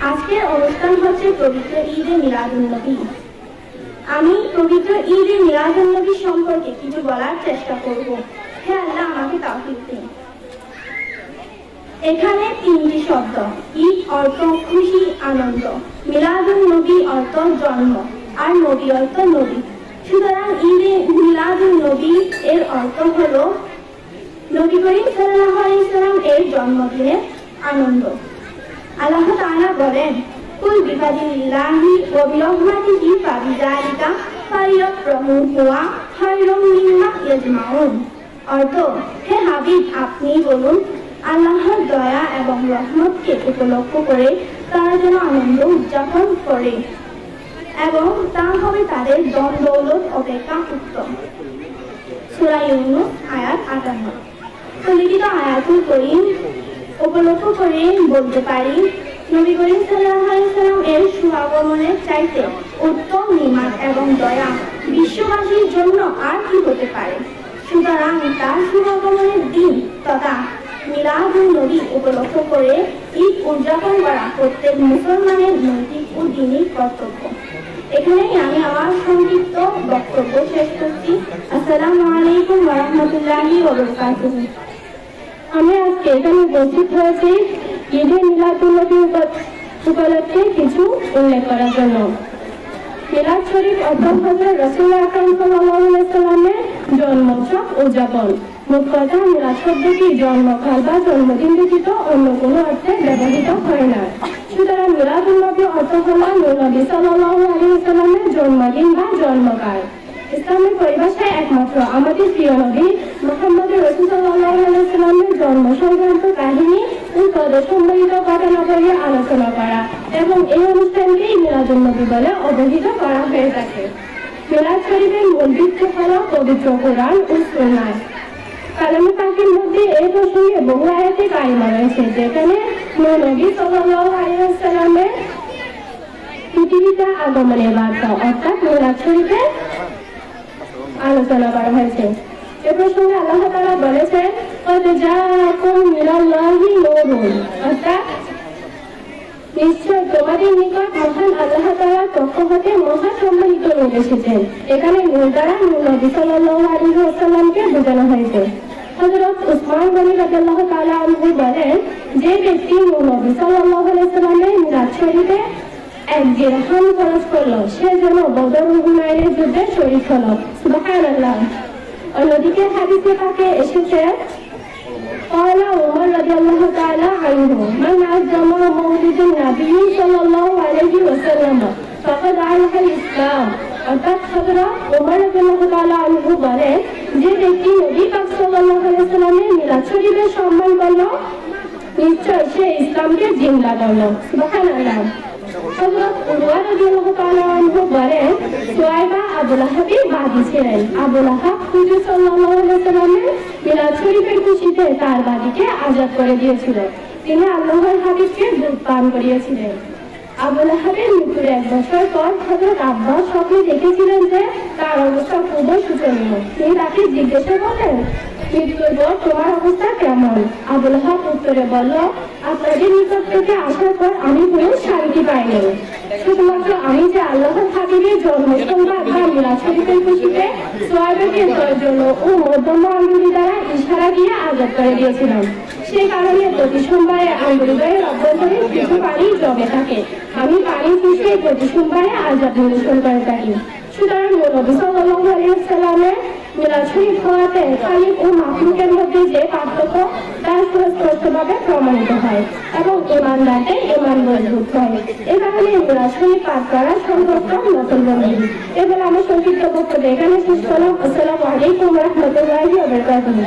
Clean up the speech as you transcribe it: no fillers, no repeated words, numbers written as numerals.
আজকের অনুষ্ঠান হচ্ছে পবিত্র ঈদে মিলাদুন্নবী। আমি পবিত্র ঈদে মিলাদুন্নবী সম্পর্কে কিছু বলার চেষ্টা করব। হে আল্লাহ আমাকে তাওফিক দিন। এখানে তিনটি শব্দ, ঈদ অর্থ খুশি আনন্দ, মিলাদুন্নবী অর্থ জন্ম, আর নবী অর্থ নবী। সুতরাং ঈদে মিলাদুন্নবী এর অর্থ হলো নবী করিম সাল্লাল্লাহু আলাইহি সাল্লাম এর জন্মদিনের আনন্দ। আল্লাহ তাআলা বলেন, কুল বিফাদিল্লাহি ওয়া বিরহমাতিহি ফাবিযালিকা ফালিয়াফরাহু হুয়া খায়রুম মিম্মা ইয়াজমাউন। অর্থ, হে হাবিব আপনি বলুন, আল্লাহর দয়া এবং রহমতকে উপলক্ষ করে তারা যেন আনন্দ উদযাপন করে এবং তা হবে তাদের ধন দৌলত অপেক্ষা উত্তম। সূরা ইউনূস আয়াত ৫৮। উল্লিখিত আয়াতুল কারীম উপলক্ষ করে বলতে পারি, নবী করিম সাল্লাল্লাহু আলাইহি সাল্লাম এর শুভাগমনের চাইতে উত্তম নিয়ামত এবং দয়া বিশ্ববাসীর জন্য আর কি হতে পারে। সুতরাং তার শুভাগমনের দিন তথা মিলাদুন্নবী উপলক্ষ করে ঈদ উদযাপন করা প্রত্যেক মুসলমানের নৈতিক ও দ্বীনি কর্তব্য। এখানেই আমি আমার সংক্ষিপ্ত বক্তব্য শেষ করছি। আসসালামু আলাইকুম ওয়া রাহমাতুল্লাহি ওয়া বারাকাতুহু। আমি আজকে এখানে উপস্থিত হয়েছি ঈদে মিলাদুন্নবী উপলক্ষে কিছু উল্লেখ করার জন্য। মিলাদ শরীফ অর্থ হযরত রাসূল আকরাম সাল্লাল্লাহু আলাইহি সাল্লামের জন্মোৎসব উদযাপন। মোট কথা, মিলাদ শব্দটি জন্মকাল বা জন্মদিন ব্যতীত অন্য কোনো অর্থে ব্যবহৃত হয় না। সুতরাং মিলাদুন্নবী অর্থ হলো নবী সাল্লাল্লাহু আলাইহি সাল্লামের জন্মদিন বা জন্মকাল। ইসলামের পরিভাষায় একমাত্র আমাদের প্রিয় নবী মুহাম্মদ রাসূলুল্লাহ সাল্লাল্লাহু আলাইহি সাল্লামের জন্ম সংক্রান্ত কাহিনী ও তদসম্বলিত ঘটনাবলী আলোচনা করা এবং এই অনুষ্ঠানকে মিলাদুন্নবী বলে অভিহিত করা হয়ে থাকে। মিলাদ শরীফের মূল ভিত্তি হলো পবিত্র কোরআন ও সুন্নাহ। কালামে পাকের মধ্যে এই প্রসঙ্গে বহু আয়াতে কারিমা রয়েছে, যেখানে নবী সাল্লাল্লাহু আলাইহি ওয়াসাল্লামের পৃথিবীতে আগমনের বার্তা অর্থাৎ মিলাদ শরীফের আলোচনা করা হয়েছে। এ প্রসঙ্গে আল্লাহ তাআলা বলেছেন, কদ জাআকুম মিনাল্লাহি নূরুন, অর্থাৎ নিশ্চয় তোমাদের নিকট মহান আল্লাহ তাআলার পক্ষ হতে মহা সম্মানিত নূর এসেছেন। এখানে নূর দ্বারা নবী সাল্লাল্লাহু আলাইহি ওয়াসাল্লামকে বোঝানো হয়েছে। হযরত উসমান গনি রাদিয়াল্লাহু তাআলা আনহু বলেন, যে ব্যক্তি নবী সাল্লাল্লাহু আলাইহি ওয়াসাল্লামের মিলাদ শরীফে এক দিরহাম খরচ করলো, সে যেন বদর ও হুনাইনের যুদ্ধে শরীক হলো। সুবহানাল্লাহ। অন্যদিকে হাদিসে পাকে এসেছে, قال عمر رضي الله تعالى عنه من عظم مولد النبي صلى الله عليه وسلم فقد عرف الإسلام। অর্থাৎ হযরত ওমর রাদিয়াল্লাহু তাআলা আনহু বলেন, যে ব্যক্তি নবী পাক সাল্লাল্লাহু আলাইহি ওয়াসাল্লামের মিলাদ শরীফের সম্মান করলো, নিশ্চয় সে ইসলামকে জিন্দা করলো। সুবহানাল্লাহ। হযরত উরওয়া রাদিয়াল্লাহু তাআলা আনহু বলেন, সুয়াইবা আবু লাহাবের বাদী ছিলেন। আবু লাহাব হুজুর সাল্লাল্লাহু আলাইহি ওয়াসাল্লামের মিলাদ শরীফের খুশিতে তার বাদীকে আজাদ করে দিয়েছিল। তিনি আল্লাহর হাবিবকে দুধ পান করিয়েছিলেন। আবু লাহাবের মৃত্যুর ১ বছর পর হযরত আব্বাস স্বপ্নে দেখেছিলেন যে তার অবস্থা খুব শোচনীয়। তিনি তাকে জিজ্ঞাসা করলেন, মৃত্যুর পর তোমার অবস্থা কেমন? আবু লাহাব উত্তরে বলল, আপনাদের নিকট থেকে আসার পর আমি কোনো শান্তি পাইনি। শুধুমাত্র আমি যে আল্লাহর হাবিবের জন্মসংবাদ বা মিলাদ শরীফের খুশিতে সুয়াইবাকে তর্জন ও মধ্যম আঙ্গুলি দ্বারা ইশারা দিয়ে আজাদ করে দিয়েছিলাম, সেই কারণে প্রতি সোমবারে আঙ্গুলিদ্বয়ের অভ্যন্তরে কিছু পানি জমে থাকে। আমি পানি চুষে প্রতি সোমবারে আজাদ নিরসন করে থাকি। সুতরাং নবী সাল্লাল্লাহু আলাইহি ওয়াসাল্লামের মিলাদ শরীফ হওয়াতে খালিক ও মাখলুকের মধ্যে যে পার্থক্য তা সুস্পষ্টভাবে প্রমাণিত হয় এবং ইমানদারদের ইমান মজবুত হয়। এ কারণে মিলাদ শরীফ পাঠ করা সর্বোত্তম নফলবন্দি। এবার আমার সংক্ষিপ্ত বক্তব্য এখানে শেষ করলাম। আসসালামু আলাইকুম ওয়া রাহমাতুল্লাহি ওয়া বারাকাতুহু।